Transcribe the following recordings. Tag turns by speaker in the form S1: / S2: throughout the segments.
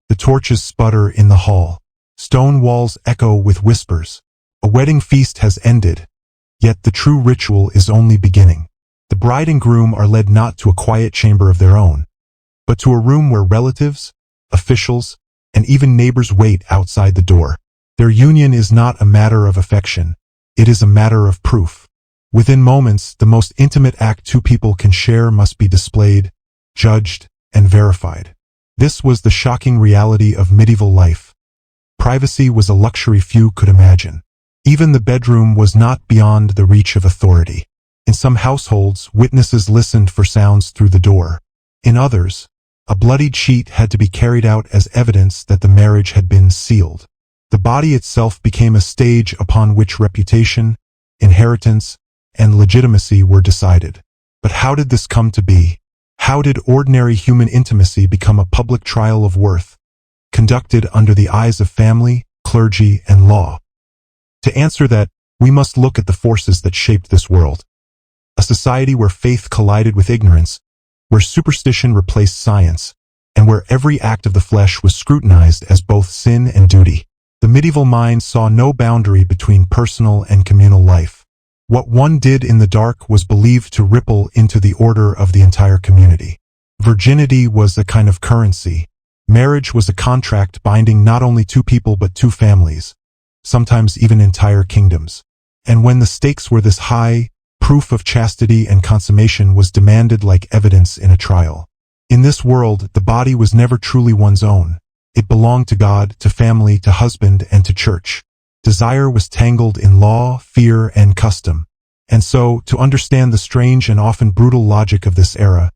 S1: The torches sputter in the hall. Stone walls echo with whispers. A wedding feast has ended, yet the true ritual is only beginning. The bride and groom are led not to a quiet chamber of their own, but to a room where relatives, officials, and even neighbors wait outside the door. Their union is not a matter of affection. It is a matter of proof. Within moments, the most intimate act two people can share must be displayed, judged, and verified. This was the shocking reality of medieval life. Privacy was a luxury few could imagine. Even the bedroom was not beyond the reach of authority. In some households, witnesses listened for sounds through the door. In others, a bloodied sheet had to be carried out as evidence that the marriage had been sealed. The body itself became a stage upon which reputation, inheritance, and legitimacy were decided. But how did this come to be? How did ordinary human intimacy become a public trial of worth, conducted under the eyes of family, clergy, and law? To answer that, we must look at the forces that shaped this world. A society where faith collided with ignorance, where superstition replaced science, and where every act of the flesh was scrutinized as both sin and duty. The medieval mind saw no boundary between personal and communal life. What one did in the dark was believed to ripple into the order of the entire community. Virginity was a kind of currency. Marriage was a contract binding not only two people but two families, sometimes even entire kingdoms. And when the stakes were this high, proof of chastity and consummation was demanded like evidence in a trial. In this world, the body was never truly one's own. It belonged to God, to family, to husband, and to church. Desire was tangled in law, fear, and custom. And so, to understand the strange and often brutal logic of this era,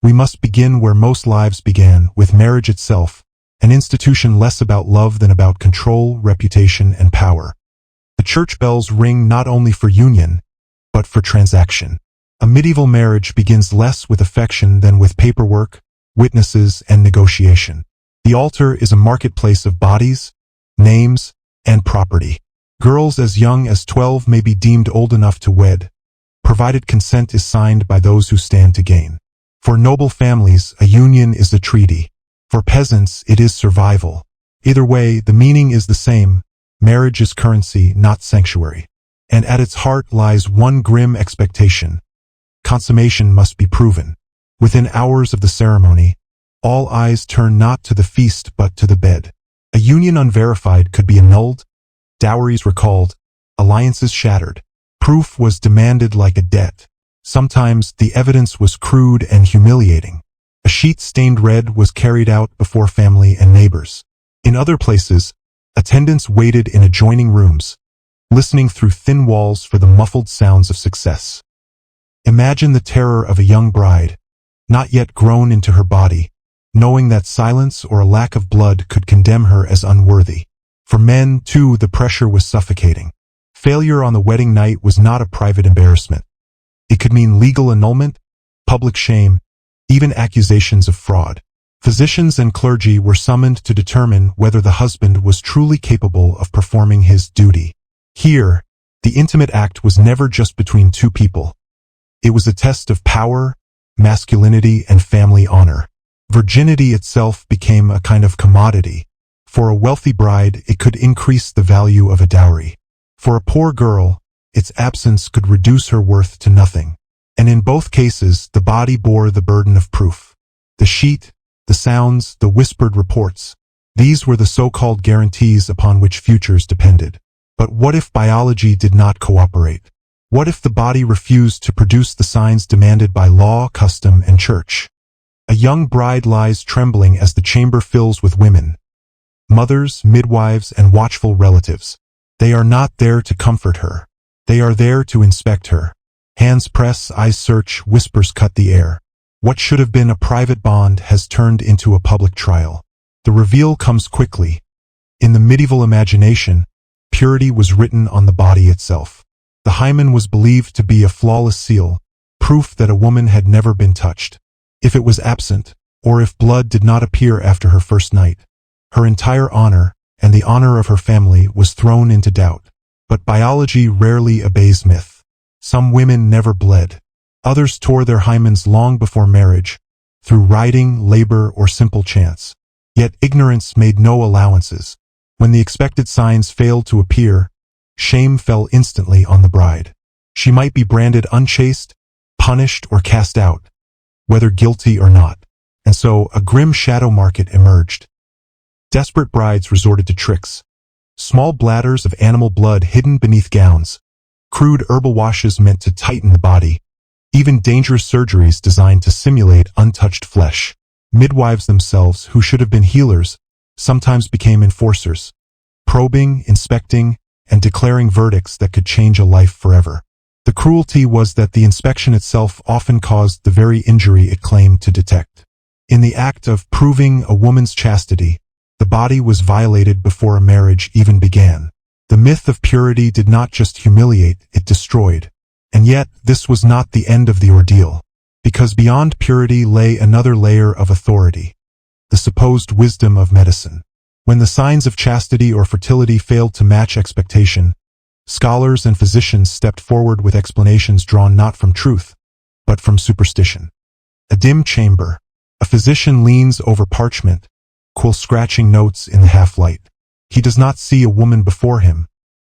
S1: we must begin where most lives began, with marriage itself, an institution less about love than about control, reputation, and power. The church bells ring not only for union, but for transaction. A medieval marriage begins less with affection than with paperwork, witnesses, and negotiation. The altar is a marketplace of bodies, names, and property. Girls as young as 12 may be deemed old enough to wed, provided consent is signed by those who stand to gain. For noble families, a union is a treaty. For peasants, it is survival. Either way, the meaning is the same. Marriage is currency, not sanctuary. And at its heart lies one grim expectation. Consummation must be proven. Within hours of the ceremony, all eyes turn not to the feast but to the bed. A union unverified could be annulled, dowries recalled, alliances shattered. Proof was demanded like a debt. Sometimes the evidence was crude and humiliating. A sheet stained red was carried out before family and neighbors. In other places, attendants waited in adjoining rooms, listening through thin walls for the muffled sounds of success. Imagine the terror of a young bride, not yet grown into her body, knowing that silence or a lack of blood could condemn her as unworthy. For men, too, the pressure was suffocating. Failure on the wedding night was not a private embarrassment. It could mean legal annulment, public shame, even accusations of fraud. Physicians and clergy were summoned to determine whether the husband was truly capable of performing his duty. Here, the intimate act was never just between two people. It was a test of power, masculinity, and family honor. Virginity itself became a kind of commodity. For a wealthy bride, it could increase the value of a dowry. For a poor girl, its absence could reduce her worth to nothing. And in both cases, the body bore the burden of proof. The sheet, the sounds, the whispered reports. These were the so-called guarantees upon which futures depended. But what if biology did not cooperate? What if the body refused to produce the signs demanded by law, custom, and church? A young bride lies trembling as the chamber fills with women. Mothers, midwives, and watchful relatives. They are not there to comfort her. They are there to inspect her. Hands press, eyes search, whispers cut the air. What should have been a private bond has turned into a public trial. The reveal comes quickly. In the medieval imagination, purity was written on the body itself. The hymen was believed to be a flawless seal, proof that a woman had never been touched. If it was absent, or if blood did not appear after her first night, her entire honor, and the honor of her family, was thrown into doubt. But biology rarely obeys myth. Some women never bled. Others tore their hymens long before marriage, through riding, labor, or simple chance. Yet ignorance made no allowances. When the expected signs failed to appear, shame fell instantly on the bride. She might be branded unchaste, punished, or cast out, whether guilty or not. And so a grim shadow market emerged. Desperate brides resorted to tricks. Small bladders of animal blood hidden beneath gowns, crude herbal washes meant to tighten the body, even dangerous surgeries designed to simulate untouched flesh. Midwives themselves, who should have been healers, sometimes became enforcers, probing, inspecting, and declaring verdicts that could change a life forever. The cruelty was that the inspection itself often caused the very injury it claimed to detect. In the act of proving a woman's chastity, the body was violated before a marriage even began. The myth of purity did not just humiliate, it destroyed. And yet, this was not the end of the ordeal. Because beyond purity lay another layer of authority, the supposed wisdom of medicine. When the signs of chastity or fertility failed to match expectation, scholars and physicians stepped forward with explanations drawn not from truth, but from superstition. A dim chamber. A physician leans over parchment, scratching notes in the half-light. He does not see a woman before him.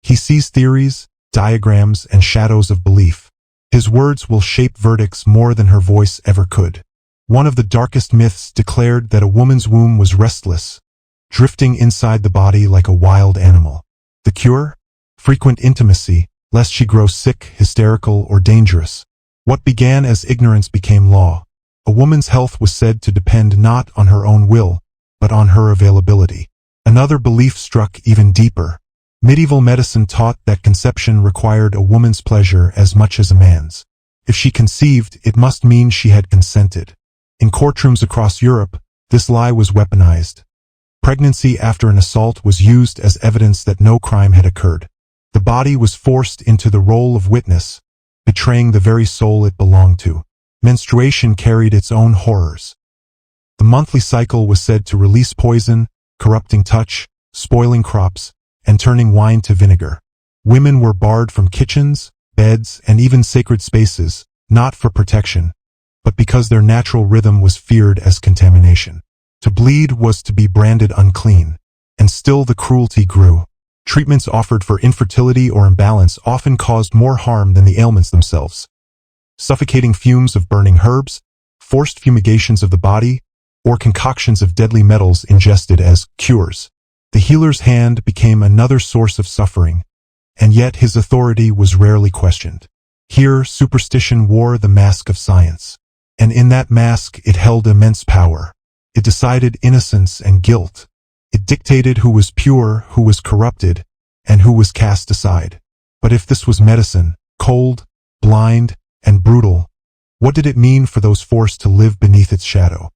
S1: He sees theories, diagrams, and shadows of belief. His words will shape verdicts more than her voice ever could. One of the darkest myths declared that a woman's womb was restless, drifting inside the body like a wild animal. The cure? Frequent intimacy, lest she grow sick, hysterical, or dangerous. What began as ignorance became law. A woman's health was said to depend not on her own will, but on her availability. Another belief struck even deeper. Medieval medicine taught that conception required a woman's pleasure as much as a man's. If she conceived, it must mean she had consented. In courtrooms across Europe, this lie was weaponized. Pregnancy after an assault was used as evidence that no crime had occurred. The body was forced into the role of witness, betraying the very soul it belonged to. Menstruation carried its own horrors. The monthly cycle was said to release poison, corrupting touch, spoiling crops, and turning wine to vinegar. Women were barred from kitchens, beds, and even sacred spaces, not for protection, but because their natural rhythm was feared as contamination. To bleed was to be branded unclean, and still the cruelty grew. Treatments offered for infertility or imbalance often caused more harm than the ailments themselves. Suffocating fumes of burning herbs, forced fumigations of the body, or concoctions of deadly metals ingested as cures. The healer's hand became another source of suffering, and yet his authority was rarely questioned. Here, superstition wore the mask of science, and in that mask it held immense power. It decided innocence and guilt. It dictated who was pure, who was corrupted, and who was cast aside. But if this was medicine, cold, blind, and brutal, what did it mean for those forced to live beneath its shadow?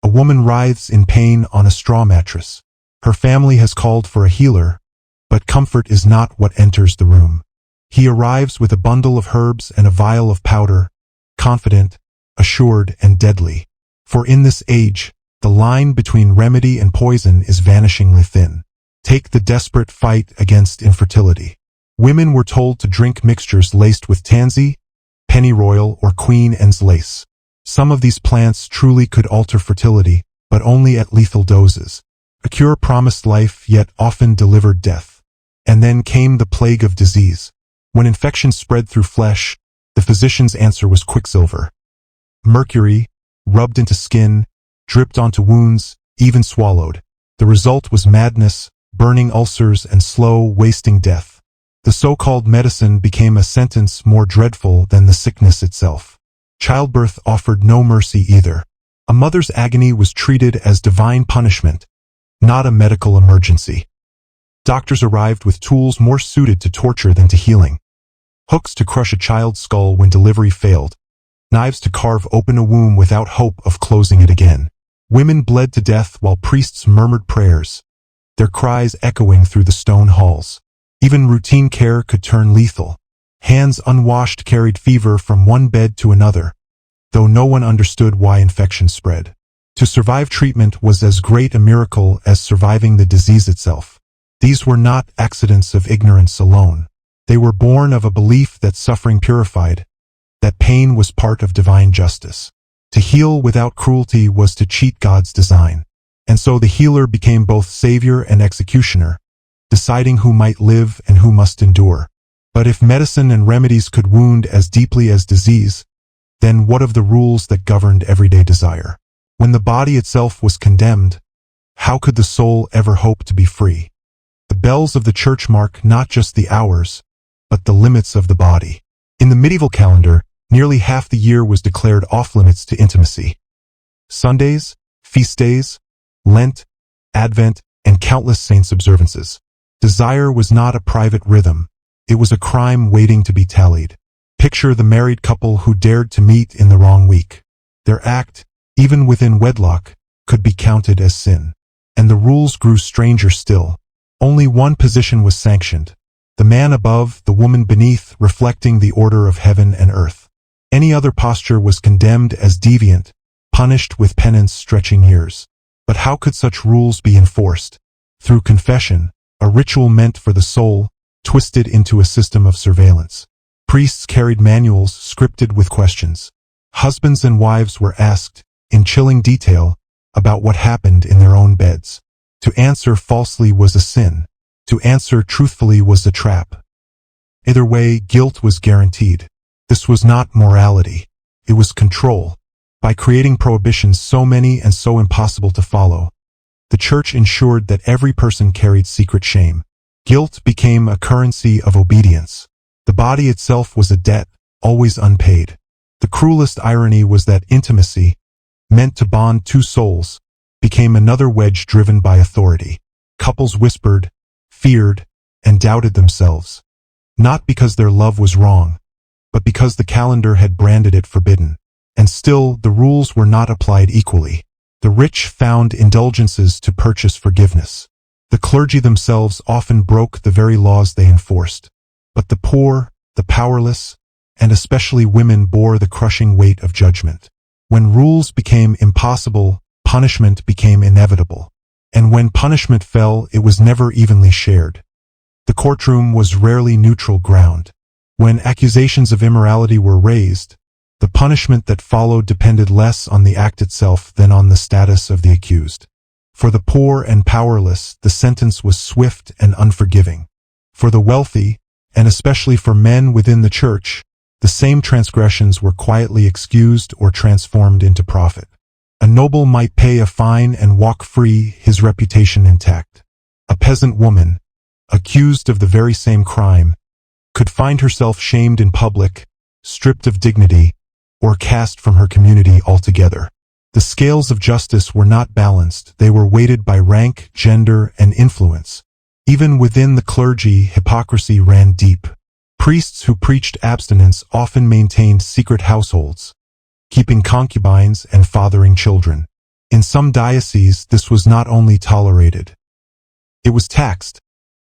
S1: A woman writhes in pain on a straw mattress. Her family has called for a healer, but comfort is not what enters the room. He arrives with a bundle of herbs and a vial of powder, confident, assured, and deadly. For in this age, the line between remedy and poison is vanishingly thin. Take the desperate fight against infertility. Women were told to drink mixtures laced with tansy, pennyroyal, or Queen Anne's lace. Some of these plants truly could alter fertility, but only at lethal doses. A cure promised life, yet often delivered death. And then came the plague of disease. When infection spread through flesh, the physician's answer was quicksilver. Mercury, rubbed into skin, dripped onto wounds, even swallowed. The result was madness, burning ulcers, and slow, wasting death. The so-called medicine became a sentence more dreadful than the sickness itself. Childbirth offered no mercy either. A mother's agony was treated as divine punishment, not a medical emergency. Doctors arrived with tools more suited to torture than to healing. Hooks to crush a child's skull when delivery failed. Knives to carve open a womb without hope of closing it again. Women bled to death while priests murmured prayers, their cries echoing through the stone halls. Even routine care could turn lethal. Hands unwashed carried fever from one bed to another, though no one understood why infection spread. To survive treatment was as great a miracle as surviving the disease itself. These were not accidents of ignorance alone. They were born of a belief that suffering purified, that pain was part of divine justice. To heal without cruelty was to cheat God's design. And so the healer became both savior and executioner, deciding who might live and who must endure. But if medicine and remedies could wound as deeply as disease, then what of the rules that governed everyday desire? When the body itself was condemned, how could the soul ever hope to be free? The bells of the church mark not just the hours, but the limits of the body. In the medieval calendar, nearly half the year was declared off-limits to intimacy. Sundays, feast days, Lent, Advent, and countless saints' observances. Desire was not a private rhythm. It was a crime waiting to be tallied. Picture the married couple who dared to meet in the wrong week. Their act, even within wedlock, could be counted as sin. And the rules grew stranger still. Only one position was sanctioned. The man above, the woman beneath, reflecting the order of heaven and earth. Any other posture was condemned as deviant, punished with penance stretching years. But how could such rules be enforced? Through confession, a ritual meant for the soul, twisted into a system of surveillance. Priests carried manuals scripted with questions. Husbands and wives were asked, in chilling detail, about what happened in their own beds. To answer falsely was a sin. To answer truthfully was a trap. Either way, guilt was guaranteed. This was not morality. It was control. By creating prohibitions so many and so impossible to follow, the church ensured that every person carried secret shame. Guilt became a currency of obedience. The body itself was a debt, always unpaid. The cruelest irony was that intimacy, meant to bond two souls, became another wedge driven by authority. Couples whispered, feared, and doubted themselves. Not because their love was wrong, but because the calendar had branded it forbidden. And still, the rules were not applied equally. The rich found indulgences to purchase forgiveness. The clergy themselves often broke the very laws they enforced. But the poor, the powerless, and especially women bore the crushing weight of judgment. When rules became impossible, punishment became inevitable. And when punishment fell, it was never evenly shared. The courtroom was rarely neutral ground. When accusations of immorality were raised, the punishment that followed depended less on the act itself than on the status of the accused. For the poor and powerless, the sentence was swift and unforgiving. For the wealthy, and especially for men within the church, the same transgressions were quietly excused or transformed into profit. A noble might pay a fine and walk free, his reputation intact. A peasant woman, accused of the very same crime, could find herself shamed in public, stripped of dignity, or cast from her community altogether. The scales of justice were not balanced, they were weighted by rank, gender, and influence. Even within the clergy, hypocrisy ran deep. Priests who preached abstinence often maintained secret households, keeping concubines and fathering children. In some dioceses, this was not only tolerated, it was taxed,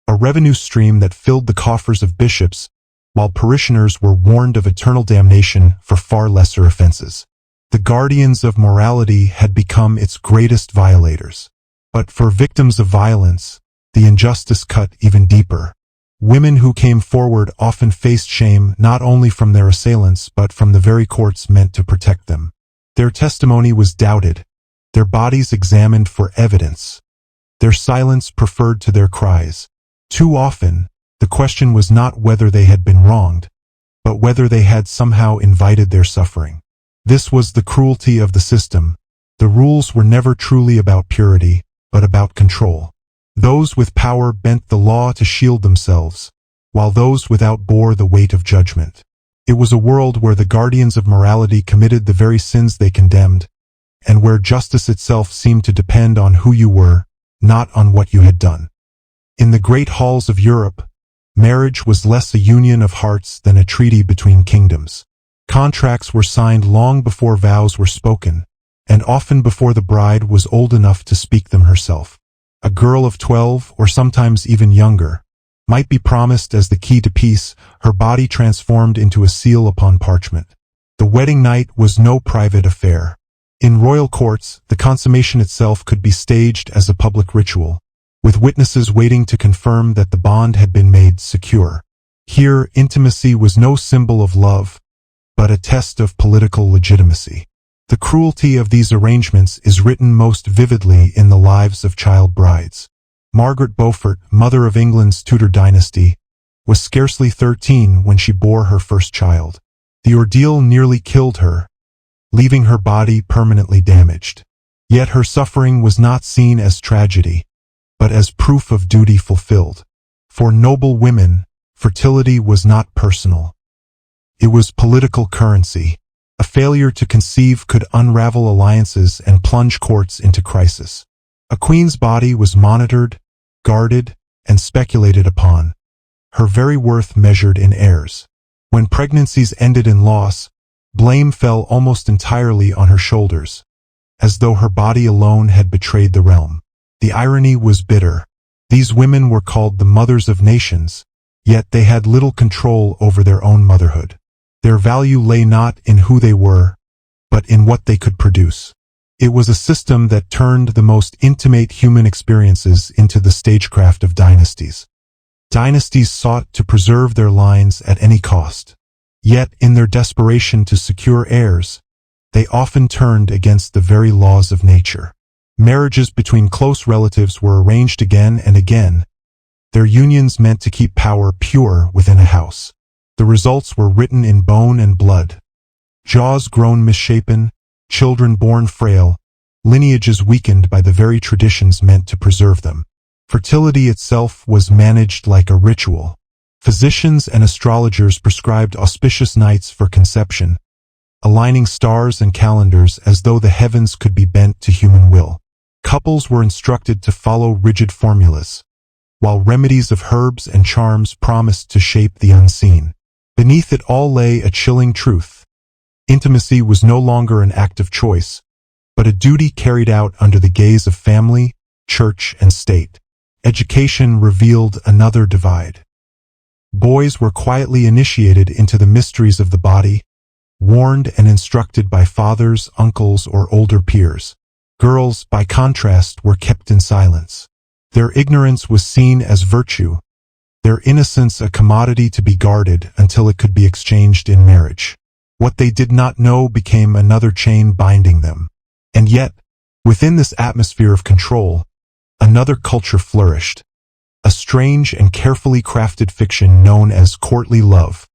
S1: a revenue stream that filled the coffers of bishops, while parishioners were warned of eternal damnation for far lesser offenses. The guardians of morality had become its greatest violators. But for victims of violence, the injustice cut even deeper. Women who came forward often faced shame not only from their assailants but from the very courts meant to protect them. Their testimony was doubted, their bodies examined for evidence, their silence preferred to their cries. Too often, the question was not whether they had been wronged, but whether they had somehow invited their suffering. This was the cruelty of the system. The rules were never truly about purity, but about control. Those with power bent the law to shield themselves, while those without bore the weight of judgment. It was a world where the guardians of morality committed the very sins they condemned, and where justice itself seemed to depend on who you were, not on what you had done. In the great halls of Europe, marriage was less a union of hearts than a treaty between kingdoms. Contracts were signed long before vows were spoken, and often before the bride was old enough to speak them herself. A girl of 12, or sometimes even younger, might be promised as the key to peace, her body transformed into a seal upon parchment. The wedding night was no private affair. In royal courts, the consummation itself could be staged as a public ritual, with witnesses waiting to confirm that the bond had been made secure. Here, intimacy was no symbol of love, but a test of political legitimacy. The cruelty of these arrangements is written most vividly in the lives of child brides. Margaret Beaufort, mother of England's Tudor dynasty, was scarcely 13 when she bore her first child. The ordeal nearly killed her, leaving her body permanently damaged. Yet her suffering was not seen as tragedy, but as proof of duty fulfilled. For noble women, fertility was not personal. It was political currency. A failure to conceive could unravel alliances and plunge courts into crisis. A queen's body was monitored, guarded, and speculated upon, her very worth measured in heirs. When pregnancies ended in loss, blame fell almost entirely on her shoulders, as though her body alone had betrayed the realm. The irony was bitter. These women were called the mothers of nations, yet they had little control over their own motherhood. Their value lay not in who they were, but in what they could produce. It was a system that turned the most intimate human experiences into the stagecraft of dynasties. Dynasties sought to preserve their lines at any cost. Yet, in their desperation to secure heirs, they often turned against the very laws of nature. Marriages between close relatives were arranged again and again, their unions meant to keep power pure within a house. The results were written in bone and blood. Jaws grown misshapen, children born frail, lineages weakened by the very traditions meant to preserve them. Fertility itself was managed like a ritual. Physicians and astrologers prescribed auspicious nights for conception, aligning stars and calendars as though the heavens could be bent to human will. Couples were instructed to follow rigid formulas, while remedies of herbs and charms promised to shape the unseen. Beneath it all lay a chilling truth. Intimacy was no longer an act of choice, but a duty carried out under the gaze of family, church, and state. Education revealed another divide. Boys were quietly initiated into the mysteries of the body, warned and instructed by fathers, uncles, or older peers. Girls, by contrast, were kept in silence. Their ignorance was seen as virtue, their innocence a commodity to be guarded until it could be exchanged in marriage. What they did not know became another chain binding them. And yet, within this atmosphere of control, another culture flourished, a strange and carefully crafted fiction known as courtly love.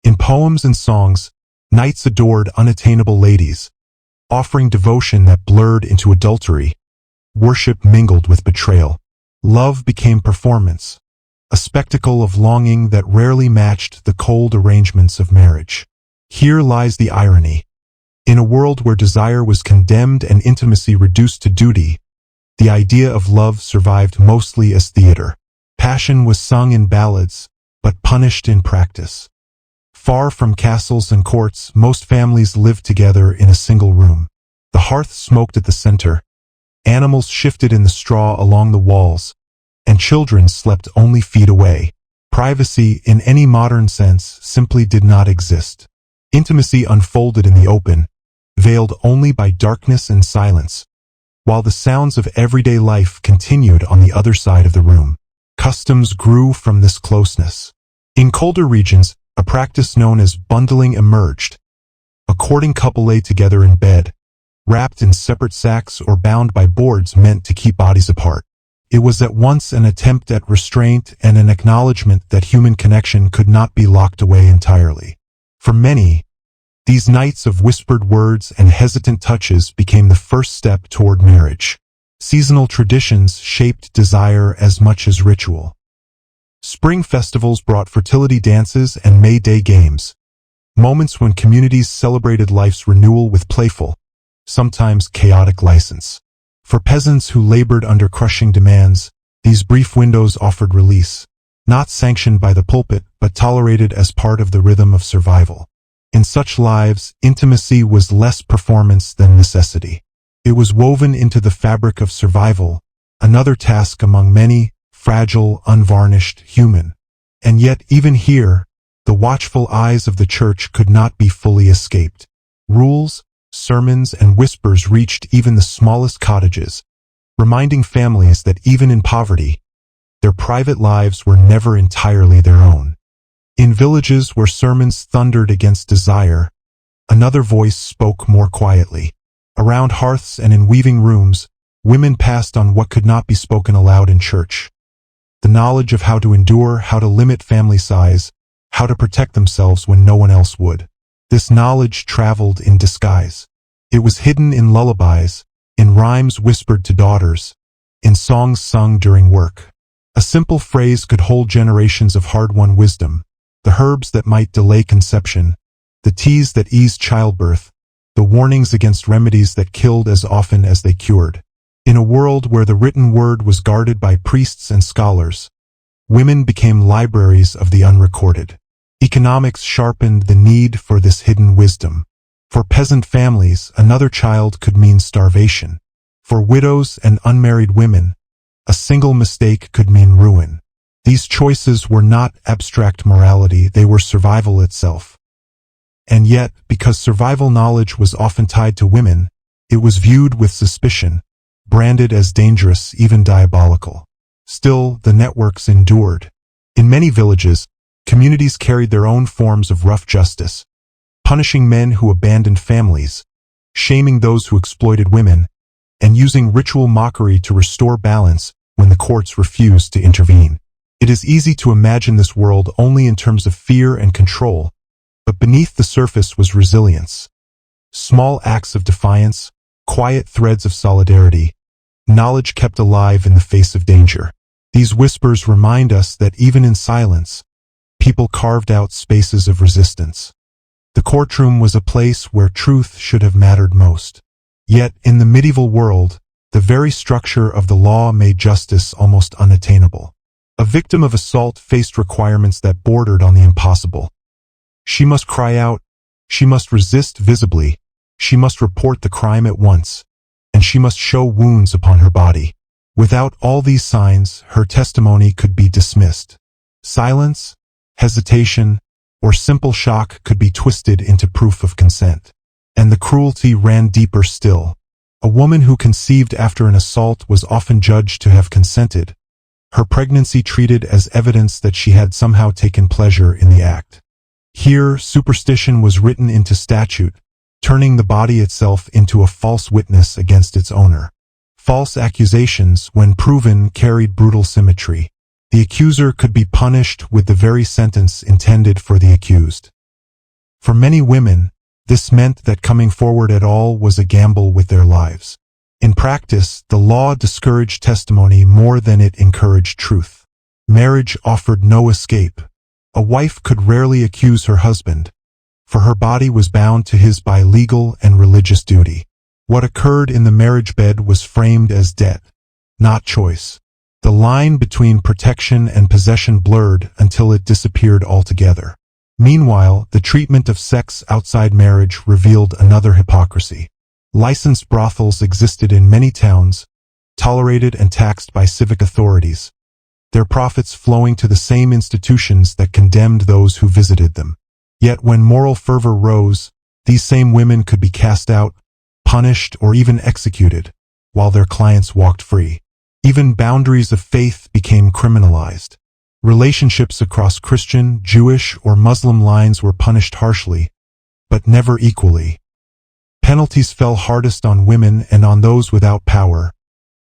S1: In poems and songs, knights adored unattainable ladies, offering devotion that blurred into adultery. Worship mingled with betrayal. Love became performance, a spectacle of longing that rarely matched the cold arrangements of marriage. Here lies the irony. In a world where desire was condemned and intimacy reduced to duty, the idea of love survived mostly as theater. Passion was sung in ballads, but punished in practice. Far from castles and courts, most families lived together in a single room. The hearth smoked at the center, animals shifted in the straw along the walls, and children slept only feet away. Privacy, in any modern sense, simply did not exist. Intimacy unfolded in the open, veiled only by darkness and silence, while the sounds of everyday life continued on the other side of the room. Customs grew from this closeness. In colder regions, a practice known as bundling emerged. A courting couple lay together in bed, wrapped in separate sacks or bound by boards meant to keep bodies apart. It was at once an attempt at restraint and an acknowledgement that human connection could not be locked away entirely. For many, these nights of whispered words and hesitant touches became the first step toward marriage. Seasonal traditions shaped desire as much as ritual. Spring festivals brought fertility dances and May Day games, moments when communities celebrated life's renewal with playful, sometimes chaotic license. For peasants who labored under crushing demands, these brief windows offered release, not sanctioned by the pulpit, but tolerated as part of the rhythm of survival. In such lives, intimacy was less performance than necessity. It was woven into the fabric of survival, another task among many, fragile, unvarnished, human. And yet, even here, the watchful eyes of the church could not be fully escaped. Rules, sermons, and whispers reached even the smallest cottages, reminding families that even in poverty, their private lives were never entirely their own. In villages where sermons thundered against desire, another voice spoke more quietly. Around hearths and in weaving rooms, women passed on what could not be spoken aloud in church. The knowledge of how to endure, how to limit family size, how to protect themselves when no one else would. This knowledge traveled in disguise. It was hidden in lullabies, in rhymes whispered to daughters, in songs sung during work. A simple phrase could hold generations of hard-won wisdom, the herbs that might delay conception, the teas that eased childbirth, the warnings against remedies that killed as often as they cured. In a world where the written word was guarded by priests and scholars, women became libraries of the unrecorded. Economics sharpened the need for this hidden wisdom. For peasant families, another child could mean starvation. For widows and unmarried women, a single mistake could mean ruin. These choices were not abstract morality, they were survival itself. And yet, because survival knowledge was often tied to women, it was viewed with suspicion, branded as dangerous, even diabolical. Still, the networks endured. In many villages, communities carried their own forms of rough justice, punishing men who abandoned families, shaming those who exploited women, and using ritual mockery to restore balance when the courts refused to intervene. It is easy to imagine this world only in terms of fear and control, but beneath the surface was resilience. Small acts of defiance, quiet threads of solidarity, knowledge kept alive in the face of danger. These whispers remind us that even in silence, people carved out spaces of resistance. The courtroom was a place where truth should have mattered most. Yet, in the medieval world, the very structure of the law made justice almost unattainable. A victim of assault faced requirements that bordered on the impossible. She must cry out, she must resist visibly, she must report the crime at once, and she must show wounds upon her body. Without all these signs, her testimony could be dismissed. Silence, hesitation, or simple shock could be twisted into proof of consent. And the cruelty ran deeper still. A woman who conceived after an assault was often judged to have consented, her pregnancy treated as evidence that she had somehow taken pleasure in the act. Here, superstition was written into statute, turning the body itself into a false witness against its owner. False accusations, when proven, carried brutal symmetry. The accuser could be punished with the very sentence intended for the accused. For many women, this meant that coming forward at all was a gamble with their lives. In practice, the law discouraged testimony more than it encouraged truth. Marriage offered no escape. A wife could rarely accuse her husband, for her body was bound to his by legal and religious duty. What occurred in the marriage bed was framed as debt, not choice. The line between protection and possession blurred until it disappeared altogether. Meanwhile, the treatment of sex outside marriage revealed another hypocrisy. Licensed brothels existed in many towns, tolerated and taxed by civic authorities, their profits flowing to the same institutions that condemned those who visited them. Yet when moral fervor rose, these same women could be cast out, punished, or even executed, while their clients walked free. Even boundaries of faith became criminalized. Relationships across Christian, Jewish, or Muslim lines were punished harshly, but never equally. Penalties fell hardest on women and on those without power,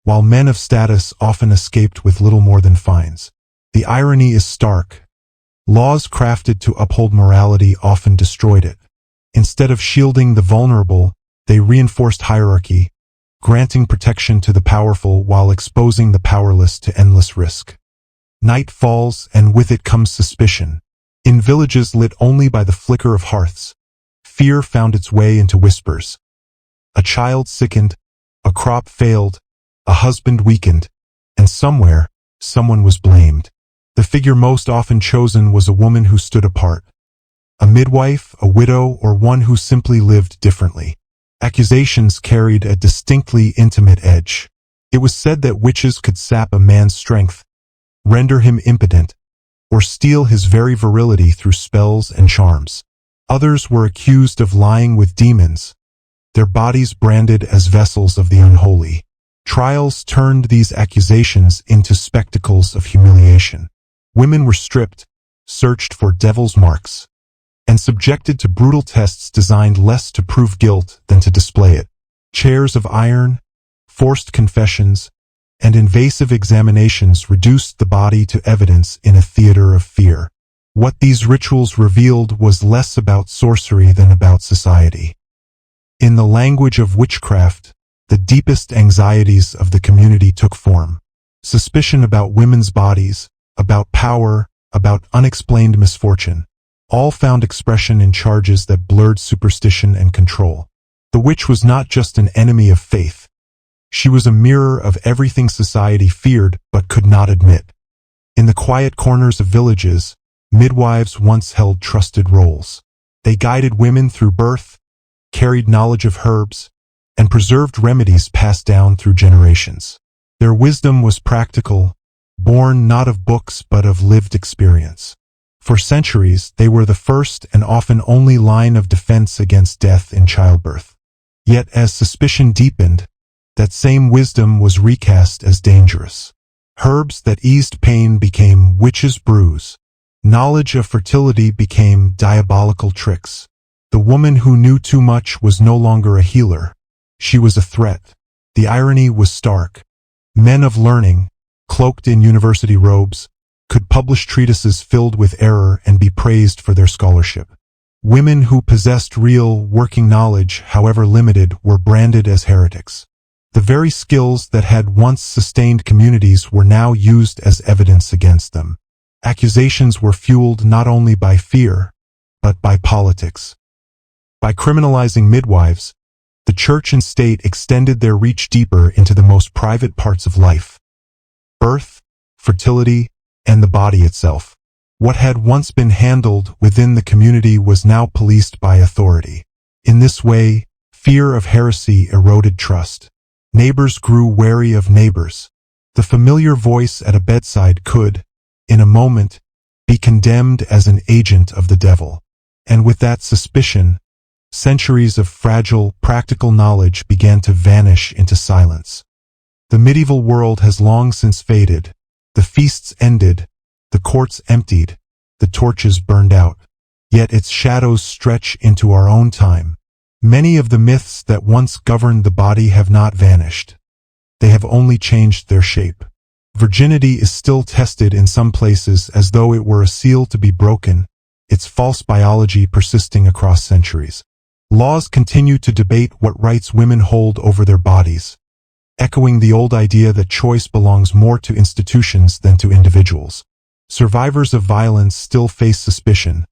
S1: while men of status often escaped with little more than fines. The irony is stark. Laws crafted to uphold morality often destroyed it. Instead of shielding the vulnerable, they reinforced hierarchy, granting protection to the powerful while exposing the powerless to endless risk. Night falls, and with it comes suspicion. In villages lit only by the flicker of hearths, fear found its way into whispers. A child sickened, a crop failed, a husband weakened, and somewhere, someone was blamed. The figure most often chosen was a woman who stood apart. A midwife, a widow, or one who simply lived differently. Accusations carried a distinctly intimate edge. It was said that witches could sap a man's strength, render him impotent, or steal his very virility through spells and charms. Others were accused of lying with demons, their bodies branded as vessels of the unholy. Trials turned these accusations into spectacles of humiliation. Women were stripped, searched for devil's marks, and subjected to brutal tests designed less to prove guilt than to display it. Chairs of iron, forced confessions, and invasive examinations reduced the body to evidence in a theater of fear. What these rituals revealed was less about sorcery than about society. In the language of witchcraft, the deepest anxieties of the community took form. Suspicion about women's bodies, about power, about unexplained misfortune, all found expression in charges that blurred superstition and control. The witch was not just an enemy of faith. She was a mirror of everything society feared but could not admit. In the quiet corners of villages, midwives once held trusted roles. They guided women through birth, carried knowledge of herbs, and preserved remedies passed down through generations. Their wisdom was practical, born not of books but of lived experience. For centuries, they were the first and often only line of defense against death in childbirth. Yet as suspicion deepened, that same wisdom was recast as dangerous. Herbs that eased pain became witches' brews. Knowledge of fertility became diabolical tricks. The woman who knew too much was no longer a healer. She was a threat. The irony was stark. Men of learning, cloaked in university robes, could publish treatises filled with error and be praised for their scholarship. Women who possessed real, working knowledge, however limited, were branded as heretics. The very skills that had once sustained communities were now used as evidence against them. Accusations were fueled not only by fear, but by politics. By criminalizing midwives, the church and state extended their reach deeper into the most private parts of life. Birth, fertility, and the body itself. What had once been handled within the community was now policed by authority. In this way, fear of heresy eroded trust. Neighbors grew wary of neighbors. The familiar voice at a bedside could, in a moment, be condemned as an agent of the devil. And with that suspicion, centuries of fragile, practical knowledge began to vanish into silence. The medieval world has long since faded. The feasts ended, the courts emptied, the torches burned out. Yet its shadows stretch into our own time. Many of the myths that once governed the body have not vanished. They have only changed their shape. Virginity is still tested in some places as though it were a seal to be broken, its false biology persisting across centuries. Laws continue to debate what rights women hold over their bodies, echoing the old idea that choice belongs more to institutions than to individuals. Survivors of violence still face suspicion,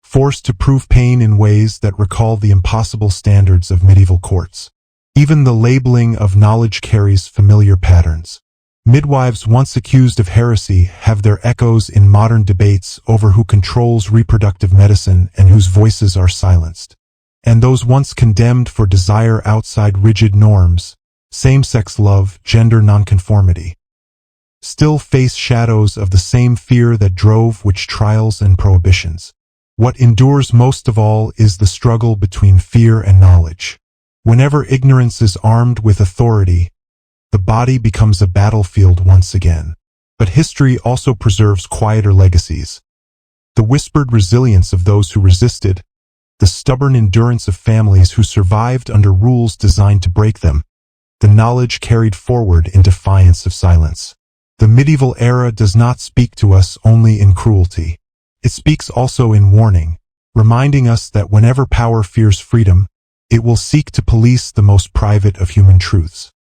S1: forced to prove pain in ways that recall the impossible standards of medieval courts. Even the labeling of knowledge carries familiar patterns. Midwives once accused of heresy have their echoes in modern debates over who controls reproductive medicine and whose voices are silenced. And those once condemned for desire outside rigid norms, same-sex love, gender nonconformity, still face shadows of the same fear that drove witch trials and prohibitions. What endures most of all is the struggle between fear and knowledge. Whenever ignorance is armed with authority, the body becomes a battlefield once again. But history also preserves quieter legacies. The whispered resilience of those who resisted, the stubborn endurance of families who survived under rules designed to break them, the knowledge carried forward in defiance of silence. The medieval era does not speak to us only in cruelty. It speaks also in warning, reminding us that whenever power fears freedom, it will seek to police the most private of human truths.